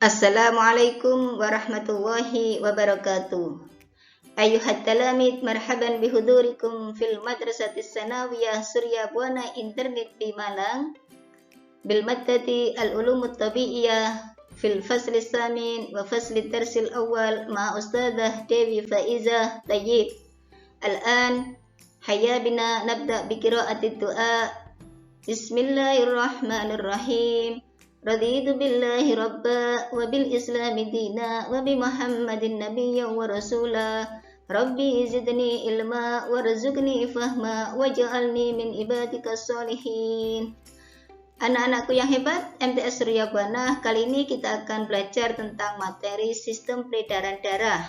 Assalamualaikum warahmatullahi wabarakatuh. Ayuhat talamid, marhaban bihudurikum fil madrasatis sanawiyah Surya Buana Internet di Malang bil maddati al-ulumut tabi'iyah fil fasli samin wa fasli darsil awal ma ustadzah Dewi Faizah Tayyib. Al-an hayya bina nabda bi qira'ati du'a. Bismillahirrahmanirrahim. Raditu billahi rabba wa bil islami dina wa bi muhammadin nabiyya wa rasula. Rabbi zidni ilma warzuqni fahma waj'alni min ibadikas sholihin. Anak-anakku yang hebat, MTS Surya Buana, kali ini kita akan belajar tentang materi sistem peredaran darah.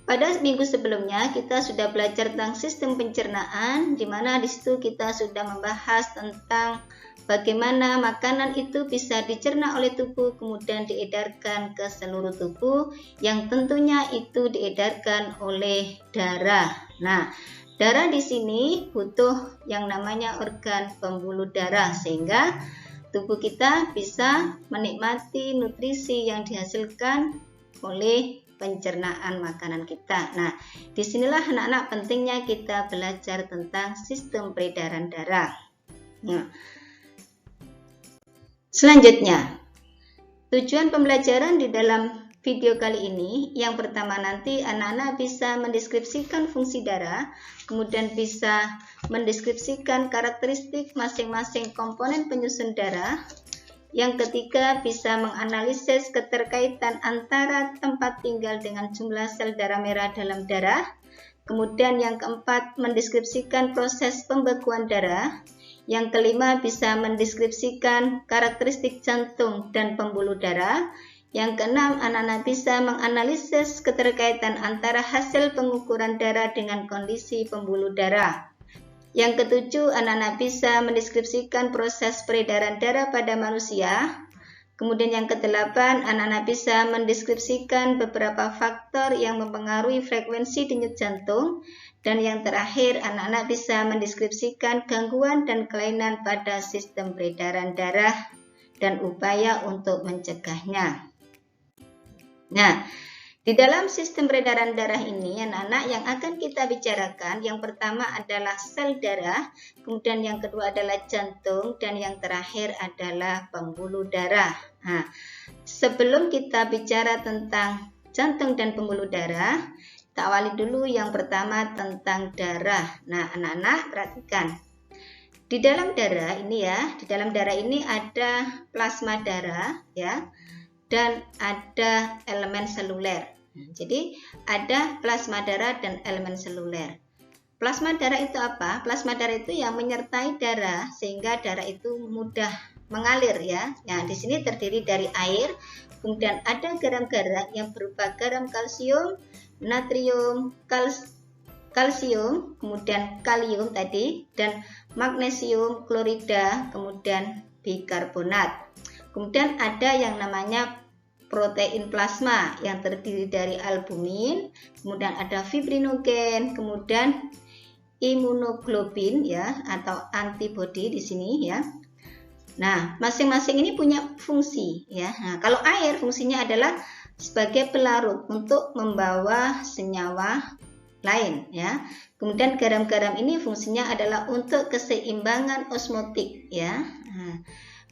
Pada minggu sebelumnya kita sudah belajar tentang sistem pencernaan, di mana di situ kita sudah membahas tentang bagaimana makanan itu bisa dicerna oleh tubuh kemudian diedarkan ke seluruh tubuh, yang tentunya itu diedarkan oleh darah. Nah, darah di sini butuh yang namanya organ pembuluh darah sehingga tubuh kita bisa menikmati nutrisi yang dihasilkan oleh pencernaan makanan kita. Nah, disinilah anak-anak pentingnya kita belajar tentang sistem peredaran darah. Nah, selanjutnya, tujuan pembelajaran di dalam video kali ini, yang pertama nanti anak-anak bisa mendeskripsikan fungsi darah, kemudian bisa mendeskripsikan karakteristik masing-masing komponen penyusun darah. Yang ketiga, bisa menganalisis keterkaitan antara tempat tinggal dengan jumlah sel darah merah dalam darah. Kemudian yang keempat, mendeskripsikan proses pembekuan darah. Yang kelima, bisa mendeskripsikan karakteristik jantung dan pembuluh darah. Yang keenam, anak-anak bisa menganalisis keterkaitan antara hasil pengukuran darah dengan kondisi pembuluh darah. Yang ketujuh, anak-anak bisa mendeskripsikan proses peredaran darah pada manusia. Kemudian yang kedelapan, anak-anak bisa mendeskripsikan beberapa faktor yang mempengaruhi frekuensi denyut jantung. Dan yang terakhir, anak-anak bisa mendeskripsikan gangguan dan kelainan pada sistem peredaran darah dan upaya untuk mencegahnya. Nah, di dalam sistem peredaran darah ini, anak-anak yang akan kita bicarakan, yang pertama adalah sel darah, kemudian yang kedua adalah jantung, dan yang terakhir adalah pembuluh darah. Nah, sebelum kita bicara tentang jantung dan pembuluh darah, kita awali dulu yang pertama tentang darah. Nah, anak-anak perhatikan. Di dalam darah ini ya, di dalam darah ini ada plasma darah ya, dan ada elemen seluler. Jadi ada plasma darah dan elemen seluler. Plasma darah itu apa? Plasma darah itu yang menyertai darah sehingga darah itu mudah mengalir ya. Nah, di sini terdiri dari air, kemudian ada garam-garam yang berupa garam kalsium, natrium, kalsium, kemudian kalium tadi, dan magnesium, klorida, kemudian bikarbonat. Kemudian ada yang namanya protein plasma yang terdiri dari albumin, kemudian ada fibrinogen, kemudian imunoglobin ya atau antibodi di sini ya. Nah, masing-masing ini punya fungsi ya. Nah, kalau air fungsinya adalah sebagai pelarut untuk membawa senyawa lain ya. Kemudian garam-garam ini fungsinya adalah untuk keseimbangan osmotik ya. Nah,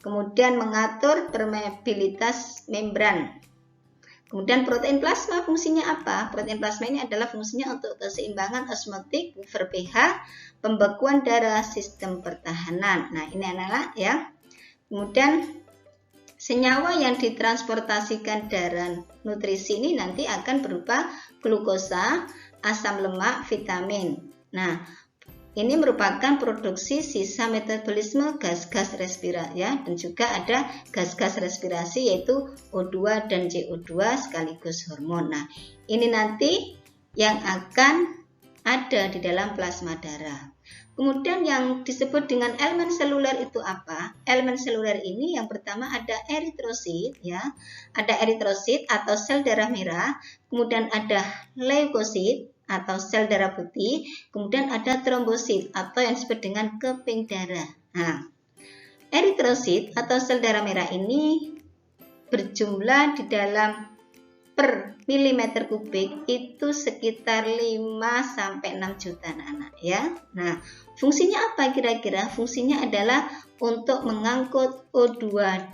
kemudian mengatur permeabilitas membran. Kemudian protein plasma fungsinya apa? Protein plasma ini adalah fungsinya untuk keseimbangan osmotik, buffer pH, pembekuan darah, sistem pertahanan. Nah, ini anak-anak ya. Kemudian senyawa yang ditransportasikan darah nutrisi ini nanti akan berupa glukosa, asam lemak, vitamin. Nah, ini merupakan produksi sisa metabolisme gas-gas respirasi ya, dan juga ada gas-gas respirasi yaitu O2 dan CO2 sekaligus hormon. Nah, ini nanti yang akan ada di dalam plasma darah. Kemudian yang disebut dengan elemen seluler itu apa? Elemen seluler ini yang pertama ada eritrosit ya. Ada eritrosit atau sel darah merah, kemudian ada leukosit atau sel darah putih, kemudian ada trombosit atau yang disebut dengan keping darah. Nah, eritrosit atau sel darah merah ini berjumlah di dalam per milimeter kubik itu sekitar 5-6 juta anak-anak ya. Nah, fungsinya apa kira-kira? Fungsinya adalah untuk mengangkut O2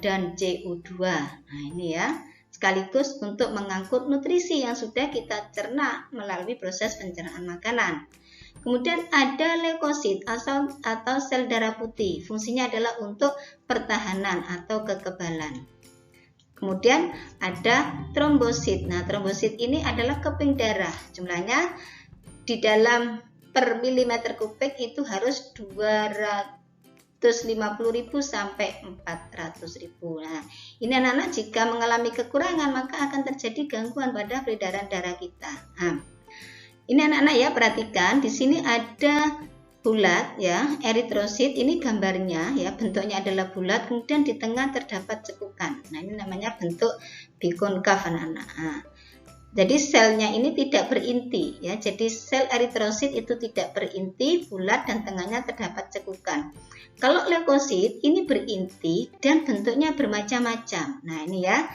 dan CO2. Nah, ini ya. Sekaligus untuk mengangkut nutrisi yang sudah kita cerna melalui proses pencernaan makanan. Kemudian ada leukosit atau sel darah putih. Fungsinya adalah untuk pertahanan atau kekebalan. Kemudian ada trombosit. Nah, trombosit ini adalah keping darah. Jumlahnya di dalam per milimeter kubik itu harus 250.000 sampai 400.000. Nah, ini anak-anak jika mengalami kekurangan maka akan terjadi gangguan pada peredaran darah kita. Nah, ini anak-anak ya, perhatikan di sini ada bulat ya, eritrosit ini gambarnya ya, bentuknya adalah bulat, kemudian di tengah terdapat cekukan. Nah, ini namanya bentuk bikonkav anak-anak. Nah, jadi selnya ini tidak berinti ya, jadi sel eritrosit itu tidak berinti, bulat dan tengahnya terdapat cekukan. Kalau leukosit ini berinti dan bentuknya bermacam-macam. Nah, ini ya,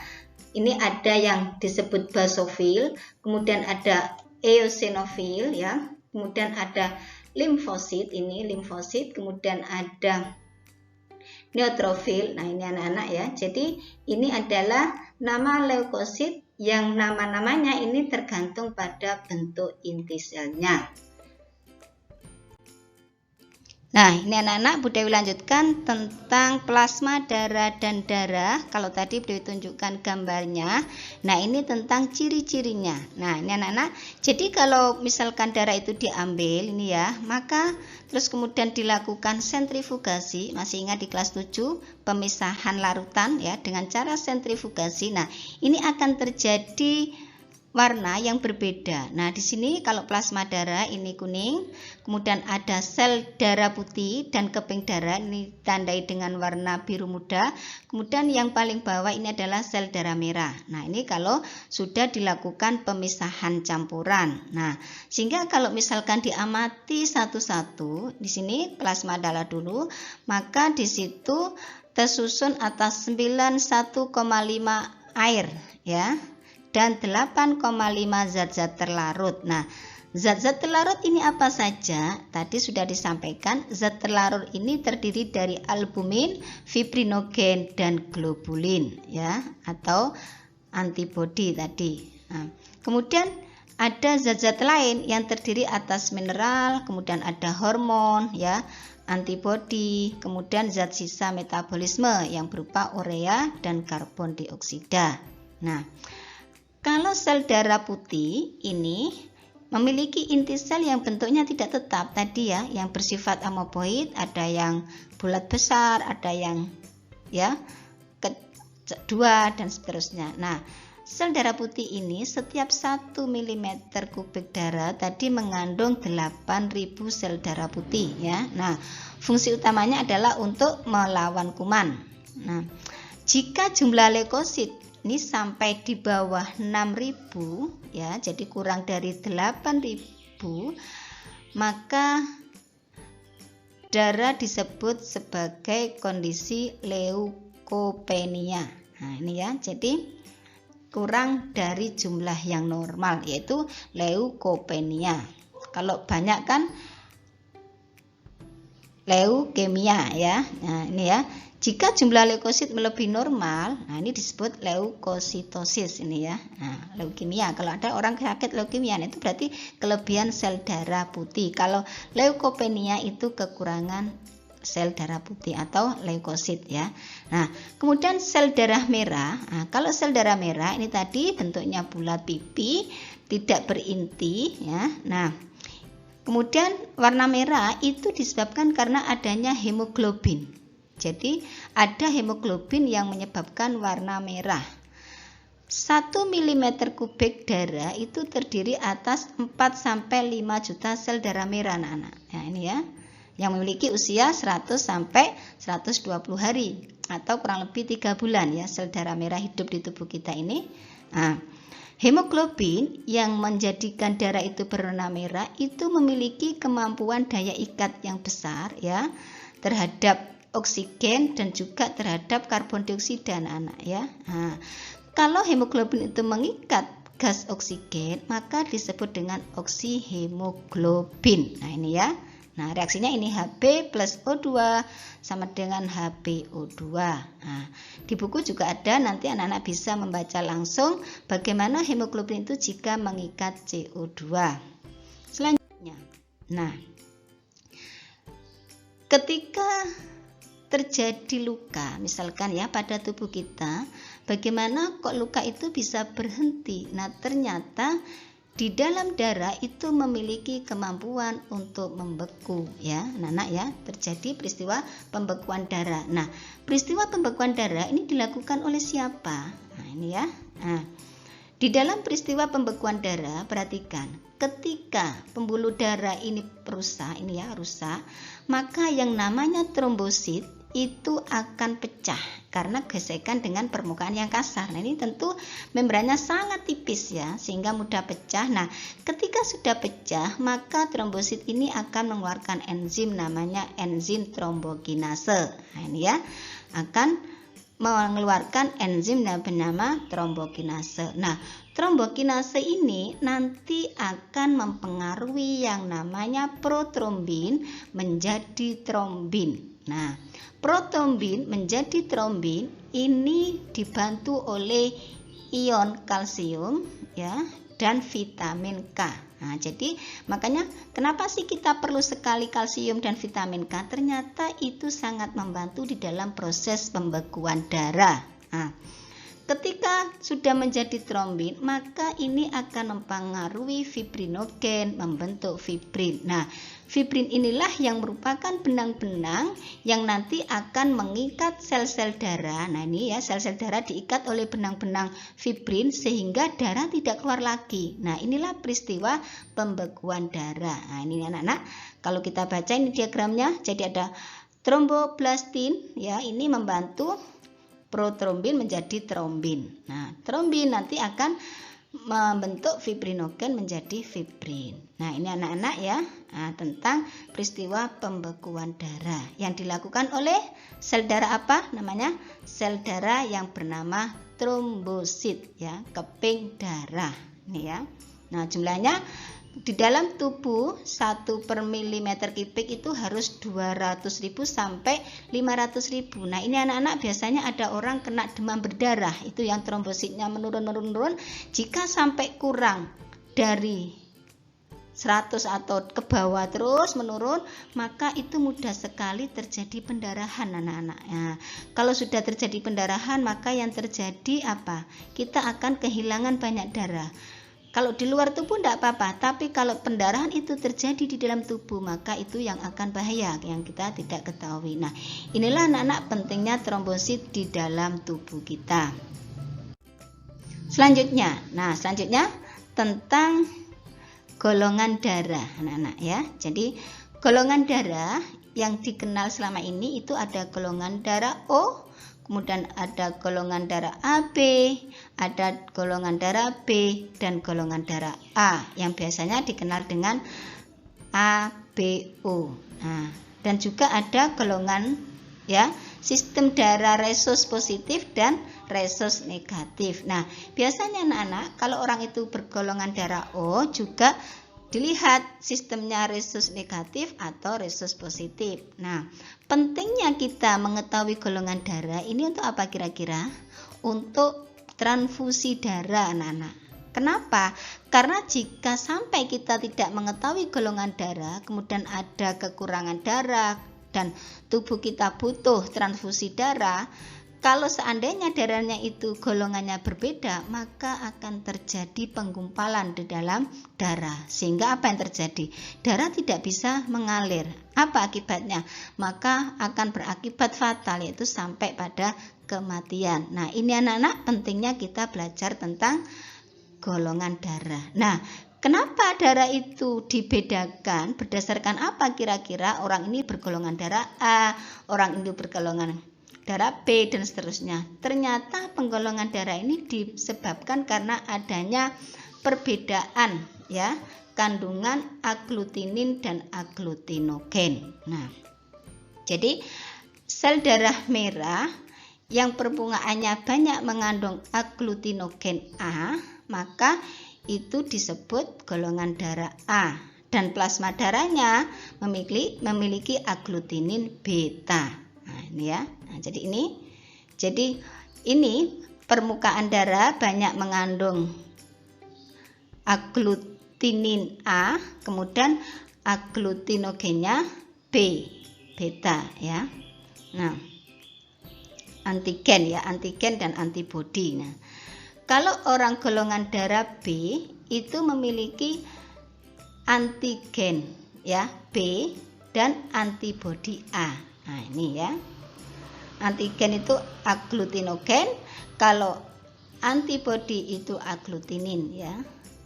ini ada yang disebut basofil, kemudian ada eosinofil ya, kemudian ada limfosit, ini limfosit, kemudian ada neutrofil. Nah, ini anak-anak ya. Jadi ini adalah nama leukosit yang nama-namanya ini tergantung pada bentuk inti selnya. Nah, ini anak-anak Bu Dewi lanjutkan tentang plasma darah dan darah. Kalau tadi Bu Dewi tunjukkan gambarnya. Nah, ini tentang ciri-cirinya. Nah, ini anak-anak. Jadi kalau misalkan darah itu diambil ini ya, maka terus kemudian dilakukan sentrifugasi. Masih ingat di kelas 7 pemisahan larutan ya dengan cara sentrifugasi. Nah, ini akan terjadi warna yang berbeda. Nah, di sini kalau plasma darah ini kuning, kemudian ada sel darah putih dan keping darah ini ditandai dengan warna biru muda. Kemudian yang paling bawah ini adalah sel darah merah. Nah, ini kalau sudah dilakukan pemisahan campuran. Nah, sehingga kalau misalkan diamati satu-satu, di sini plasma darah dulu, maka di situ tersusun atas 91,5 air ya, dan 8,5 zat-zat terlarut. Nah, zat-zat terlarut ini apa saja? Tadi sudah disampaikan, zat terlarut ini terdiri dari albumin, fibrinogen, dan globulin ya, atau antibodi tadi. Nah, kemudian ada zat-zat lain yang terdiri atas mineral, kemudian ada hormon ya, antibodi, kemudian zat sisa metabolisme yang berupa urea dan karbon dioksida. Nah, kalau sel darah putih ini memiliki inti sel yang bentuknya tidak tetap tadi ya, yang bersifat amoeboid, ada yang bulat besar, ada yang ya kedua dan seterusnya. Nah, sel darah putih ini setiap 1 mm kubik darah tadi mengandung 8.000 sel darah putih ya. Nah, fungsi utamanya adalah untuk melawan kuman. Nah, jika jumlah leukosit ini sampai di bawah 6.000 ya, jadi kurang dari 8.000, maka darah disebut sebagai kondisi leukopenia. Nah, ini ya, jadi kurang dari jumlah yang normal yaitu leukopenia. Kalau banyak kan leukemia ya. Nah, ini ya. Jika jumlah leukosit melebihi normal, nah ini disebut leukositosis ini ya. Nah, leukemia. Kalau ada orang sakit leukemia, itu berarti kelebihan sel darah putih. Kalau leukopenia itu kekurangan sel darah putih atau leukosit ya. Nah, kemudian sel darah merah. Nah, kalau sel darah merah ini tadi bentuknya bulat pipi, tidak berinti ya. Nah, kemudian warna merah itu disebabkan karena adanya hemoglobin. Jadi ada hemoglobin yang menyebabkan warna merah. 1 mm kubik darah itu terdiri atas 4-5 juta sel darah merah anak-anak. Nah, ini ya, yang memiliki usia 100 sampai 120 hari atau kurang lebih 3 bulan ya, sel darah merah hidup di tubuh kita ini. Nah, hemoglobin yang menjadikan darah itu berwarna merah itu memiliki kemampuan daya ikat yang besar ya terhadap oksigen dan juga terhadap karbon dioksida anak-anak ya. Nah, kalau hemoglobin itu mengikat gas oksigen maka disebut dengan oksihemoglobin. Nah ini ya. Nah reaksinya ini Hb plus O2 sama dengan HbO2. Nah, di buku juga ada, nanti anak-anak bisa membaca langsung bagaimana hemoglobin itu jika mengikat CO2. Selanjutnya, nah ketika terjadi luka misalkan ya pada tubuh kita, bagaimana kok luka itu bisa berhenti? Nah ternyata di dalam darah itu memiliki kemampuan untuk membeku ya anak-anak ya, terjadi peristiwa pembekuan darah. Nah peristiwa pembekuan darah ini dilakukan oleh siapa? Nah ini ya. Nah, di dalam peristiwa pembekuan darah perhatikan, ketika pembuluh darah ini rusak maka yang namanya trombosit itu akan pecah karena gesekan dengan permukaan yang kasar. Nah ini tentu membrannya sangat tipis ya sehingga mudah pecah. Nah ketika sudah pecah maka trombosit ini akan mengeluarkan enzim namanya enzim trombokinase. Nah ini ya akan mengeluarkan enzim yang bernama trombokinase. Nah trombokinase ini nanti akan mempengaruhi yang namanya protrombin menjadi trombin. Nah, protrombin menjadi trombin ini dibantu oleh ion kalsium ya dan vitamin K. Nah, jadi makanya kenapa sih kita perlu sekali kalsium dan vitamin K? Ternyata itu sangat membantu di dalam proses pembekuan darah. Nah, ketika sudah menjadi trombin, maka ini akan mempengaruhi fibrinogen, membentuk fibrin. Nah, fibrin inilah yang merupakan benang-benang yang nanti akan mengikat sel-sel darah. Nah, ini ya, sel-sel darah diikat oleh benang-benang fibrin sehingga darah tidak keluar lagi. Nah, inilah peristiwa pembekuan darah. Nah, ini anak-anak, kalau kita baca ini diagramnya, jadi ada tromboblastin ya, ini membantu protrombin menjadi trombin. Nah, trombin nanti akan membentuk fibrinogen menjadi fibrin. Nah, ini anak-anak ya, tentang peristiwa pembekuan darah yang dilakukan oleh sel darah apa? Namanya sel darah yang bernama trombosit ya, keping darah. Ini ya. Nah, jumlahnya di dalam tubuh 1 per milimeter kubik itu harus 200.000 sampai 500.000. Nah ini anak-anak biasanya ada orang kena demam berdarah, itu yang trombositnya menurun. Jika sampai kurang dari 100 atau ke bawah terus menurun, maka itu mudah sekali terjadi pendarahan anak-anak. Nah, kalau sudah terjadi pendarahan maka yang terjadi apa? Kita akan kehilangan banyak darah. Kalau di luar tubuh tidak apa-apa, tapi kalau pendarahan itu terjadi di dalam tubuh, maka itu yang akan bahaya, yang kita tidak ketahui. Nah, inilah anak-anak pentingnya trombosit di dalam tubuh kita. Selanjutnya tentang golongan darah, anak-anak ya. Jadi, golongan darah yang dikenal selama ini itu ada golongan darah O, kemudian ada golongan darah AB, ada golongan darah B, dan golongan darah A yang biasanya dikenal dengan ABO. Nah, dan juga ada golongan ya sistem darah resus positif dan resus negatif. Nah, biasanya anak-anak kalau orang itu bergolongan darah O juga dilihat sistemnya resus negatif atau resus positif. Nah, pentingnya kita mengetahui golongan darah ini untuk apa kira-kira? Untuk transfusi darah anak-anak. Kenapa? Karena jika sampai kita tidak mengetahui golongan darah, kemudian ada kekurangan darah dan tubuh kita butuh transfusi darah, kalau seandainya darahnya itu golongannya berbeda, maka akan terjadi penggumpalan di dalam darah. Sehingga apa yang terjadi? Darah tidak bisa mengalir. Apa akibatnya? Maka akan berakibat fatal, yaitu sampai pada kematian. Nah, ini anak-anak pentingnya kita belajar tentang golongan darah. Nah, kenapa darah itu dibedakan? Berdasarkan apa kira-kira? Orang ini bergolongan darah A, orang ini bergolongan darah B, dan seterusnya. Ternyata penggolongan darah ini disebabkan karena adanya perbedaan ya kandungan agglutinin dan agglutinogen. Nah, jadi sel darah merah yang permukaannya banyak mengandung agglutinogen A, maka itu disebut golongan darah A. Dan plasma darahnya memiliki agglutinin beta. Nah, ini ya. Nah, jadi ini permukaan darah banyak mengandung agglutinin A, kemudian agglutinogennya B, beta ya. Nah, antigen dan antibodi. Nah, kalau orang golongan darah B itu memiliki antigen ya B dan antibodi A. Nah, ini ya. Antigen itu agglutinogen, kalau antibodi itu agglutinin ya.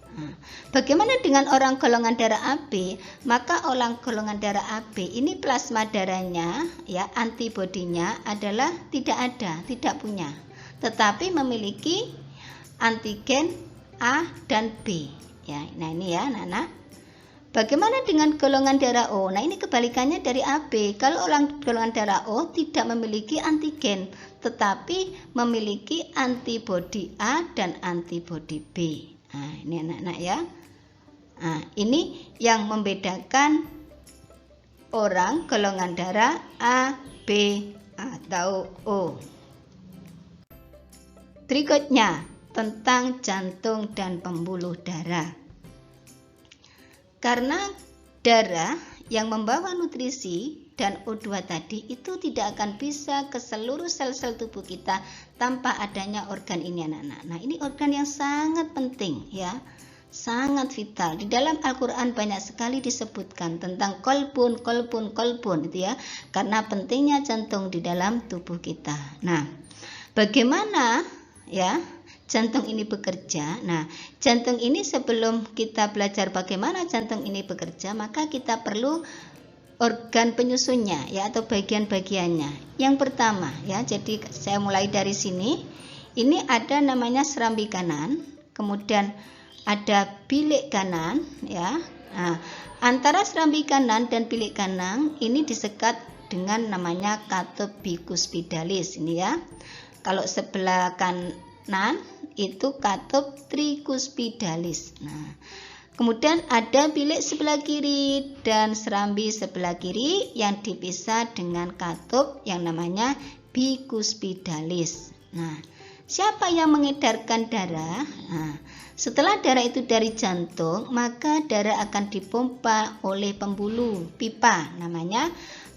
Nah, bagaimana dengan orang golongan darah AB? Maka orang golongan darah AB ini plasma darahnya ya, antibodinya adalah tidak punya, tetapi memiliki antigen A dan B ya. Nah, ini ya anak-anak. Bagaimana dengan golongan darah O? Nah, ini kebalikannya dari AB. Kalau orang golongan darah O tidak memiliki antigen, tetapi memiliki antibodi A dan antibodi B. Nah, ini anak-anak ya. Nah, ini yang membedakan orang golongan darah A, B, atau O. Berikutnya tentang jantung dan pembuluh darah. Karena darah yang membawa nutrisi dan O2 tadi itu tidak akan bisa ke seluruh sel-sel tubuh kita tanpa adanya organ ini anak-anak. Nah, ini organ yang sangat penting ya, sangat vital. Di dalam Al-Quran banyak sekali disebutkan tentang kolbun itu ya, karena pentingnya jantung di dalam tubuh kita. Nah, bagaimana ya jantung ini bekerja? Nah, jantung ini sebelum kita belajar bagaimana jantung ini bekerja, maka kita perlu organ penyusunnya ya, atau bagian-bagiannya. Yang pertama ya, jadi saya mulai dari sini. Ini ada namanya serambi kanan, kemudian ada bilik kanan ya. Nah, antara serambi kanan dan bilik kanan ini disekat dengan namanya katup bicuspidalis ini ya. Kalau sebelah kanan itu katup tricuspidalis. Nah, kemudian ada bilik sebelah kiri dan serambi sebelah kiri yang dipisah dengan katup yang namanya bicuspidalis. Nah, siapa yang mengedarkan darah? Nah, setelah darah itu dari jantung, maka darah akan dipompa oleh pembuluh pipa namanya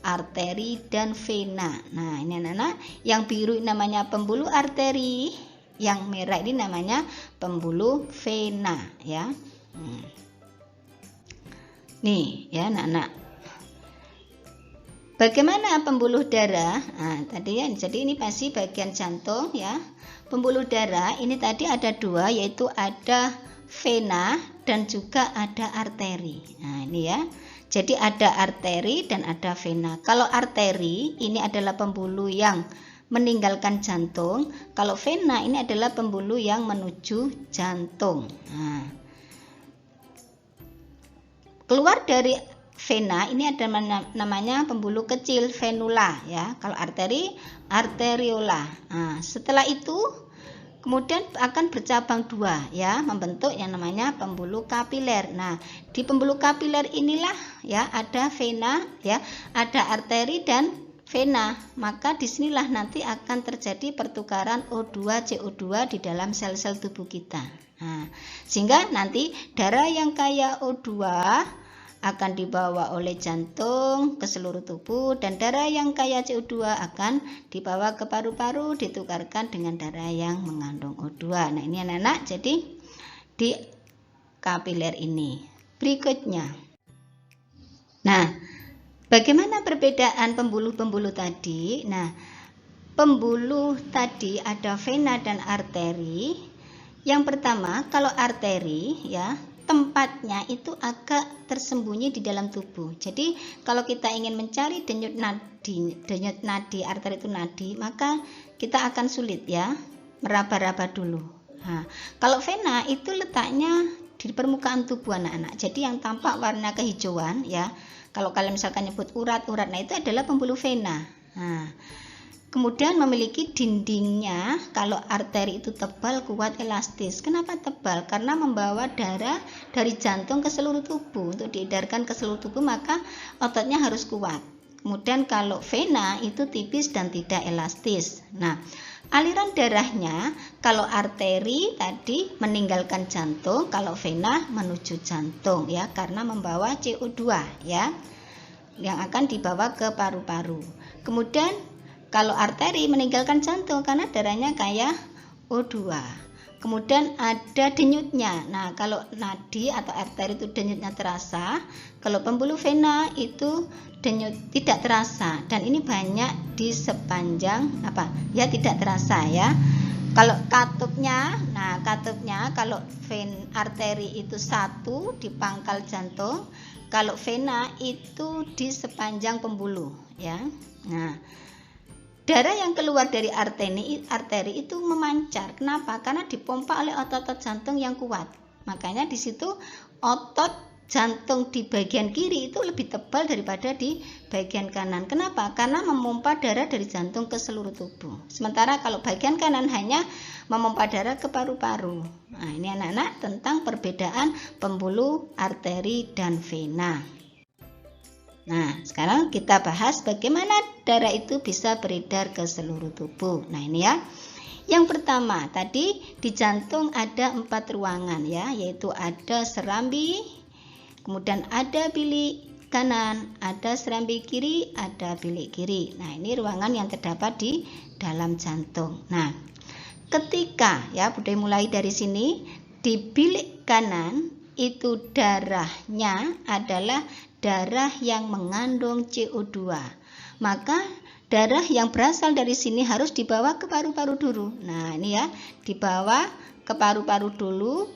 arteri dan vena. Nah, ini anak-anak, yang biru namanya pembuluh arteri, yang merah ini namanya pembuluh vena ya. Nih ya anak-anak, bagaimana pembuluh darah? Nah, tadi ya, jadi ini pasti bagian jantung ya. Pembuluh darah ini tadi ada dua, yaitu ada vena dan juga ada arteri. Nah, ini ya. Jadi ada arteri dan ada vena. Kalau arteri ini adalah pembuluh yang meninggalkan jantung, kalau vena ini adalah pembuluh yang menuju jantung. Nah, keluar dari vena ini ada namanya pembuluh kecil, venula ya. Kalau arteri, arteriola. Nah, setelah itu kemudian akan bercabang dua ya, membentuk yang namanya pembuluh kapiler. Nah, di pembuluh kapiler inilah ya ada vena ya, ada arteri dan vena. Maka disinilah nanti akan terjadi pertukaran O2 CO2 di dalam sel-sel tubuh kita. Nah, sehingga nanti darah yang kaya O2 akan dibawa oleh jantung ke seluruh tubuh, dan darah yang kaya CO2 akan dibawa ke paru-paru, ditukarkan dengan darah yang mengandung O2. Nah, ini anak-anak, jadi di kapiler ini. Berikutnya, nah, bagaimana perbedaan pembuluh-pembuluh tadi? Nah, pembuluh tadi ada vena dan arteri. Yang pertama, kalau arteri ya, tempatnya itu agak tersembunyi di dalam tubuh. Jadi kalau kita ingin mencari denyut nadi, arteri itu nadi, maka kita akan sulit ya, meraba-raba dulu. Nah, kalau vena itu letaknya di permukaan tubuh anak-anak. Jadi yang tampak warna kehijauan ya, kalau kalian misalkan nyebut urat-urat, nah itu adalah pembuluh vena. Nah, kemudian memiliki dindingnya, kalau arteri itu tebal, kuat, elastis. Kenapa tebal? Karena membawa darah dari jantung ke seluruh tubuh. Untuk diedarkan ke seluruh tubuh maka ototnya harus kuat. Kemudian kalau vena itu tipis dan tidak elastis. Nah, aliran darahnya, kalau arteri tadi meninggalkan jantung, kalau vena menuju jantung ya, karena membawa CO2 ya, yang akan dibawa ke paru-paru. Kemudian kalau arteri meninggalkan jantung karena darahnya kayak O2. Kemudian ada denyutnya. Nah, kalau nadi atau arteri itu denyutnya terasa, kalau pembuluh vena itu denyut tidak terasa. Dan ini banyak di sepanjang tidak terasa ya. Kalau katupnya, kalau arteri itu satu di pangkal jantung, kalau vena itu di sepanjang pembuluh ya. Nah, darah yang keluar dari arteri itu memancar. Kenapa? Karena dipompa oleh otot-otot jantung yang kuat. Makanya di situ otot jantung di bagian kiri itu lebih tebal daripada di bagian kanan. Kenapa? Karena memompa darah dari jantung ke seluruh tubuh. Sementara kalau bagian kanan hanya memompa darah ke paru-paru. Nah, ini anak-anak tentang perbedaan pembuluh, arteri, dan vena. Nah, sekarang kita bahas bagaimana darah itu bisa beredar ke seluruh tubuh. Nah, ini ya. Yang pertama, tadi di jantung ada 4 ruangan ya, yaitu ada serambi, kemudian ada bilik kanan, ada serambi kiri, ada bilik kiri. Nah, ini ruangan yang terdapat di dalam jantung. Nah, ketika ya, Bude mulai dari sini, di bilik kanan itu darahnya adalah darah yang mengandung CO2. Maka darah yang berasal dari sini harus dibawa ke paru-paru dulu. Nah, ini ya, dibawa ke paru-paru dulu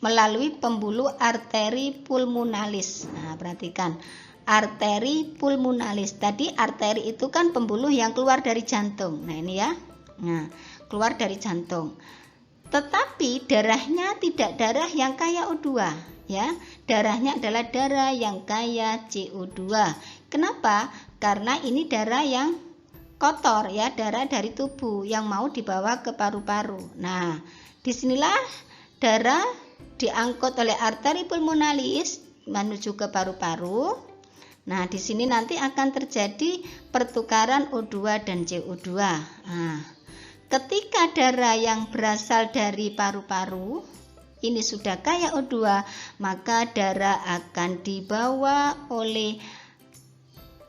melalui pembuluh arteri pulmonalis. Nah, perhatikan, arteri pulmonalis. Tadi arteri itu kan pembuluh yang keluar dari jantung. Nah, ini ya. Nah, keluar dari jantung. Tetapi darahnya tidak darah yang kaya O2 ya. Darahnya adalah darah yang kaya CO2. Kenapa? Karena ini darah yang kotor ya, darah dari tubuh yang mau dibawa ke paru-paru. Nah, disinilah darah diangkut oleh arteri pulmonalis menuju ke paru-paru. Nah, di sini nanti akan terjadi pertukaran O2 dan CO2. Nah, ketika darah yang berasal dari paru-paru ini sudah kaya O2, maka darah akan dibawa oleh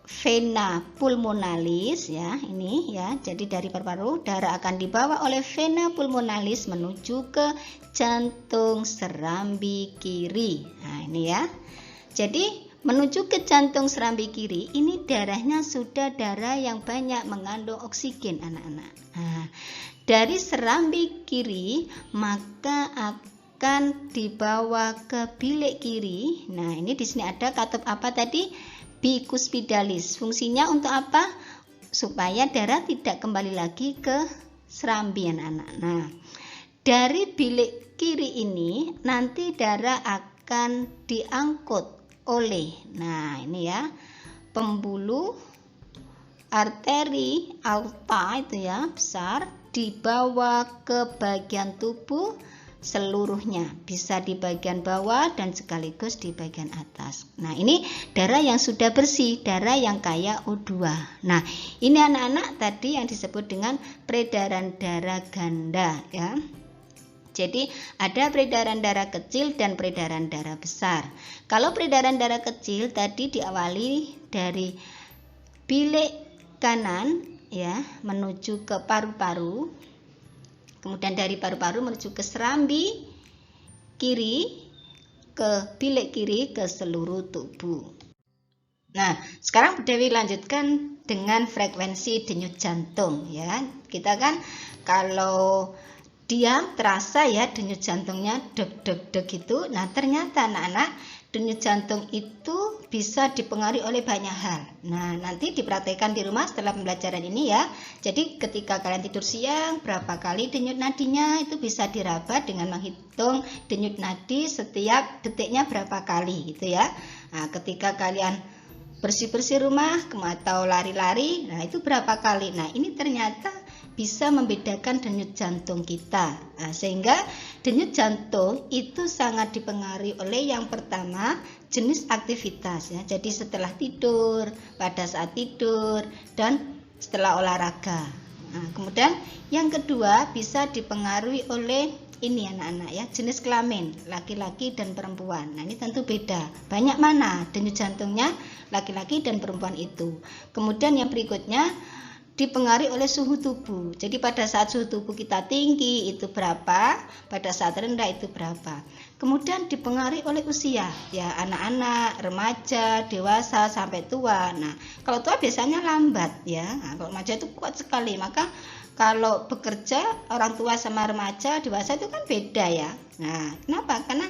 vena pulmonalis ya, ini ya. Jadi dari paru-paru darah akan dibawa oleh vena pulmonalis menuju ke jantung serambi kiri. Nah, ini ya. Jadi menuju ke jantung serambi kiri, ini darahnya sudah darah yang banyak mengandung oksigen, anak-anak. Nah, dari serambi kiri maka akan dibawa ke bilik kiri. Nah, ini di sini ada katup apa tadi? Bicuspidalis. Fungsinya untuk apa? Supaya darah tidak kembali lagi ke serambi, anak-anak. Nah, dari bilik kiri ini nanti darah akan diangkut oleh, nah ini ya, pembuluh arteri aorta itu ya, besar, dibawa ke bagian tubuh seluruhnya, bisa di bagian bawah dan sekaligus di bagian atas. Nah, ini darah yang sudah bersih, darah yang kaya O2. Nah, ini anak-anak tadi yang disebut dengan peredaran darah ganda ya. Jadi ada peredaran darah kecil dan peredaran darah besar. Kalau peredaran darah kecil tadi diawali dari bilik kanan ya menuju ke paru-paru. Kemudian dari paru-paru menuju ke serambi kiri, ke bilik kiri, ke seluruh tubuh. Nah, sekarang Bu Dewi lanjutkan dengan frekuensi denyut jantung ya. Kita kan kalau diam terasa ya denyut jantungnya deg deg deg gitu. Nah, ternyata anak-anak denyut jantung itu bisa dipengaruhi oleh banyak hal. Nah, nanti dipraktekkan di rumah setelah pembelajaran ini ya. Jadi ketika kalian tidur siang, berapa kali denyut nadinya itu bisa diraba dengan menghitung denyut nadi setiap detiknya berapa kali gitu ya. Nah, ketika kalian bersih-bersih rumah atau lari-lari, nah itu berapa kali. Nah ini ternyata bisa membedakan denyut jantung kita. Nah, sehingga denyut jantung itu sangat dipengaruhi oleh yang pertama jenis aktivitas ya. Jadi setelah tidur, pada saat tidur, dan setelah olahraga. Nah, kemudian yang kedua bisa dipengaruhi oleh ini anak-anak ya, jenis kelamin laki-laki dan perempuan. Nah ini tentu beda, banyak mana denyut jantungnya laki-laki dan perempuan itu. Kemudian yang berikutnya dipengaruhi oleh suhu tubuh. Jadi pada saat suhu tubuh kita tinggi itu berapa, pada saat rendah itu berapa. Kemudian dipengaruhi oleh usia ya, anak-anak, remaja, dewasa sampai tua. Nah kalau tua biasanya lambat ya, nah, kalau remaja itu kuat sekali. Maka kalau bekerja orang tua sama remaja dewasa itu kan beda ya. Nah kenapa? Karena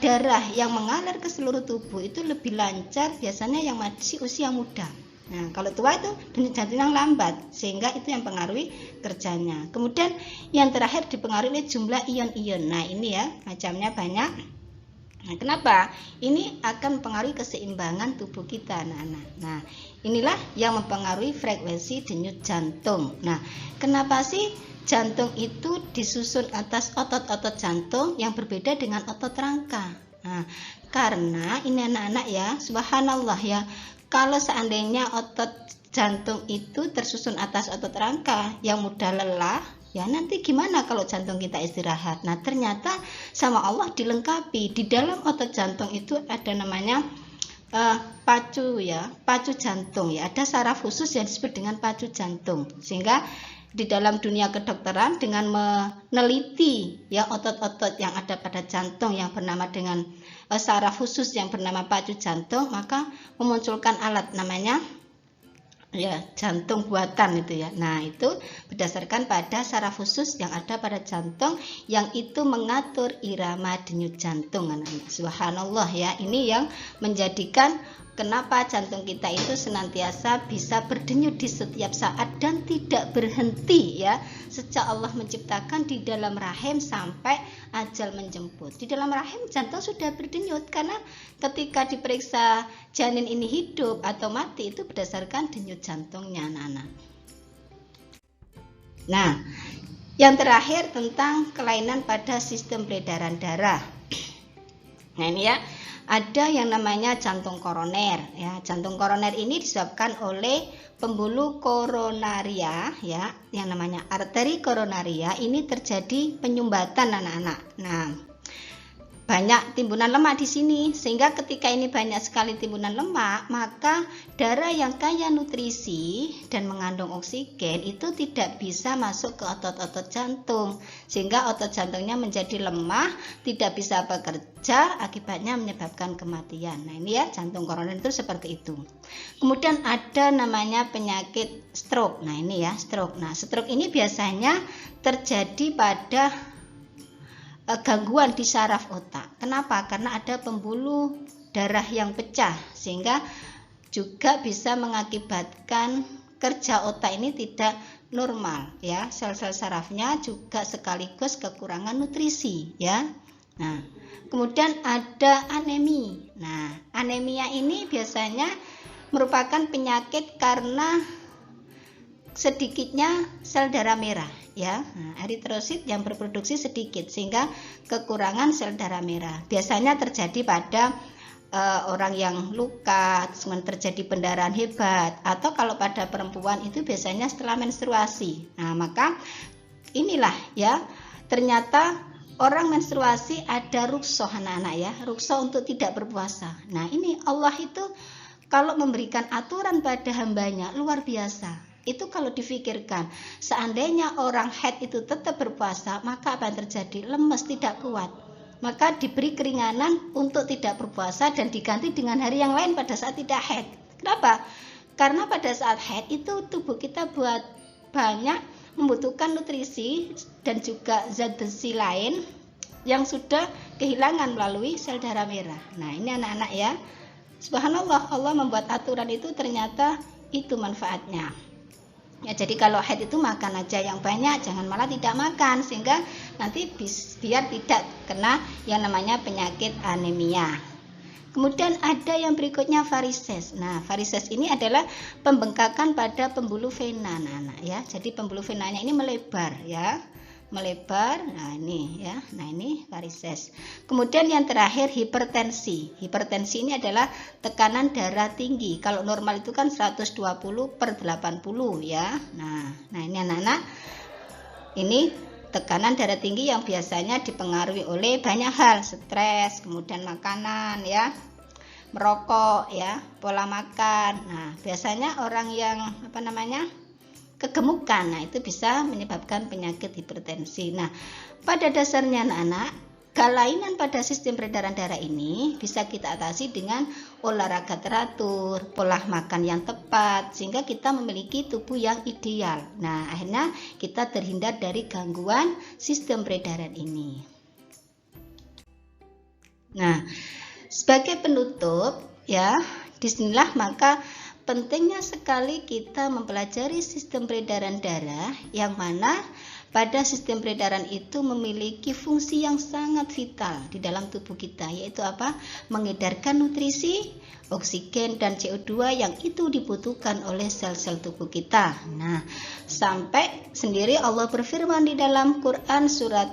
darah yang mengalir ke seluruh tubuh itu lebih lancar biasanya yang masih usia muda. Nah kalau tua itu denyut jantung yang lambat, sehingga itu yang mempengaruhi kerjanya. Kemudian yang terakhir dipengaruhi oleh jumlah ion-ion. Nah ini ya macamnya banyak. Nah, kenapa? Ini akan mempengaruhi keseimbangan tubuh kita, anak-anak. Nah, inilah yang mempengaruhi frekuensi denyut jantung. Nah, kenapa sih jantung itu disusun atas otot-otot jantung yang berbeda dengan otot rangka? Nah, karena ini anak-anak ya, subhanallah ya, kalau seandainya otot jantung itu tersusun atas otot rangka yang mudah lelah, ya nanti gimana kalau jantung kita istirahat? Nah ternyata sama Allah dilengkapi. Di dalam otot jantung itu ada namanya pacu ya, pacu jantung ya. Ada saraf khusus yang disebut dengan pacu jantung. Sehingga di dalam dunia kedokteran dengan meneliti ya otot-otot yang ada pada jantung yang bernama dengan saraf khusus yang bernama pacu jantung, maka memunculkan alat namanya ya jantung buatan itu ya. Nah itu berdasarkan pada saraf khusus yang ada pada jantung yang itu mengatur irama denyut jantung anak-anak. Subhanallah ya, ini yang menjadikan kenapa jantung kita itu senantiasa bisa berdenyut di setiap saat dan tidak berhenti ya, sejak Allah menciptakan di dalam rahim sampai ajal menjemput. Di dalam rahim jantung sudah berdenyut, karena ketika diperiksa janin ini hidup atau mati itu berdasarkan denyut jantungnya anak-anak. Nah, yang terakhir tentang kelainan pada sistem peredaran darah. Nah ini ya, ada yang namanya jantung koroner ya. Jantung koroner ini disebabkan oleh pembuluh koronaria ya, yang namanya arteri koronaria. Ini terjadi penyumbatan anak-anak. Nah banyak timbunan lemak di sini, sehingga ketika ini banyak sekali timbunan lemak, maka darah yang kaya nutrisi dan mengandung oksigen itu tidak bisa masuk ke otot-otot jantung, sehingga otot jantungnya menjadi lemah, tidak bisa bekerja, akibatnya menyebabkan kematian. Nah ini ya, jantung koroner itu seperti itu. Kemudian ada namanya penyakit stroke. Nah ini ya, stroke. Nah stroke ini biasanya terjadi pada gangguan di saraf otak. Kenapa? Karena ada pembuluh darah yang pecah, sehingga juga bisa mengakibatkan kerja otak ini tidak normal ya. Sel-sel sarafnya juga sekaligus kekurangan nutrisi ya. Nah, kemudian ada anemi. Nah, anemia ini biasanya merupakan penyakit karena sedikitnya sel darah merah ya. Nah, eritrosit yang berproduksi sedikit sehingga kekurangan sel darah merah. Biasanya terjadi pada orang yang luka, terjadi pendarahan hebat, atau kalau pada perempuan itu biasanya setelah menstruasi. Nah, maka inilah ya, ternyata orang menstruasi ada rukhsah anak-anak ya, rukhsah untuk tidak berpuasa. Nah, ini Allah itu kalau memberikan aturan pada hambanya luar biasa. Itu kalau difikirkan, seandainya orang haid itu tetap berpuasa, maka apa yang terjadi? Lemes, tidak kuat. Maka diberi keringanan untuk tidak berpuasa dan diganti dengan hari yang lain pada saat tidak haid. Kenapa? Karena pada saat haid itu tubuh kita buat banyak membutuhkan nutrisi dan juga zat besi lain yang sudah kehilangan melalui sel darah merah. Nah ini anak-anak ya, subhanallah, Allah membuat aturan itu ternyata itu manfaatnya. Ya, jadi kalau haid itu makan aja yang banyak, jangan malah tidak makan, sehingga nanti biar tidak kena yang namanya penyakit anemia. Kemudian ada yang berikutnya varises. Nah, varises ini adalah pembengkakan pada pembuluh vena, anak-anak ya. Jadi pembuluh venanya ini melebar ya. Melebar. Nah, ini ya. Nah, ini varises. Kemudian yang terakhir hipertensi. Hipertensi ini adalah tekanan darah tinggi. Kalau normal itu kan 120/80 ya. Nah, ini anak-anak. Ini tekanan darah tinggi yang biasanya dipengaruhi oleh banyak hal, stres, kemudian makanan ya, merokok ya, pola makan. Nah, biasanya orang yang kegemukan, nah itu bisa menyebabkan penyakit hipertensi. Nah, pada dasarnya anak-anak, kelainan pada sistem peredaran darah ini bisa kita atasi dengan olahraga teratur, pola makan yang tepat, sehingga kita memiliki tubuh yang ideal. Nah, akhirnya kita terhindar dari gangguan sistem peredaran ini. Nah, sebagai penutup ya, disinilah maka pentingnya sekali kita mempelajari sistem peredaran darah, yang mana pada sistem peredaran itu memiliki fungsi yang sangat vital di dalam tubuh kita, yaitu apa? Mengedarkan nutrisi, oksigen, dan CO2 yang itu dibutuhkan oleh sel-sel tubuh kita. Nah, sampai sendiri Allah berfirman di dalam Quran surat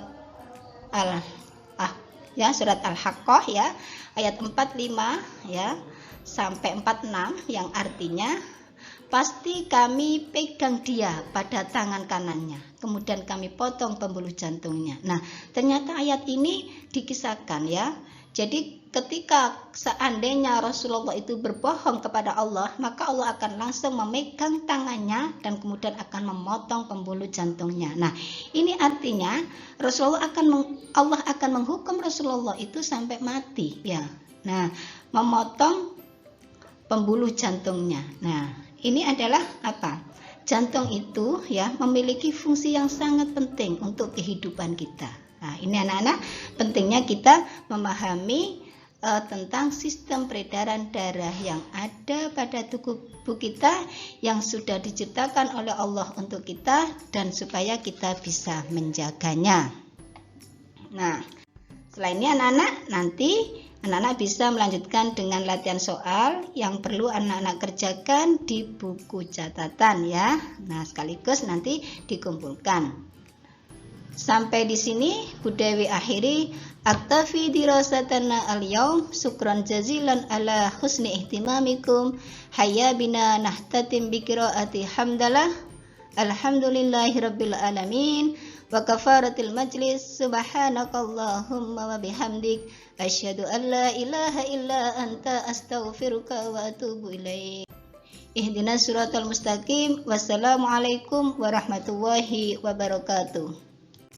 Al-Haqqah ya, ayat 45 ya sampai 46, yang artinya pasti kami pegang dia pada tangan kanannya, kemudian kami potong pembuluh jantungnya. Nah, ternyata ayat ini dikisahkan ya. Jadi ketika seandainya Rasulullah itu berbohong kepada Allah, maka Allah akan langsung memegang tangannya dan kemudian akan memotong pembuluh jantungnya. Nah, ini artinya Allah akan menghukum Rasulullah itu sampai mati ya. Nah, memotong pembuluh jantungnya. Nah, ini adalah apa? Jantung itu ya memiliki fungsi yang sangat penting untuk kehidupan kita. Nah, ini anak-anak, pentingnya kita memahami tentang sistem peredaran darah yang ada pada tubuh kita, yang sudah diciptakan oleh Allah untuk kita, dan supaya kita bisa menjaganya. Nah, selain ini anak-anak, nanti anak-anak bisa melanjutkan dengan latihan soal yang perlu anak-anak kerjakan di buku catatan ya. Nah, sekaligus nanti dikumpulkan. Sampai di sini Bu Dewi akhiri. Aktafi dirasatana al-yaum. Syukran jazilan ala husni ihtimamikum. Hayya bina nahtatim biqiraati hamdalah. Alhamdulillahirabbil alamin. Wa kafaratil majlis. Subhanakallahumma wa bihamdik. Asyhadu an la ilaha illa anta astaghfiruka wa atubu ilaik. Ihdinas siratal mustaqim. Wassalamualaikum warahmatullahi wabarakatuh.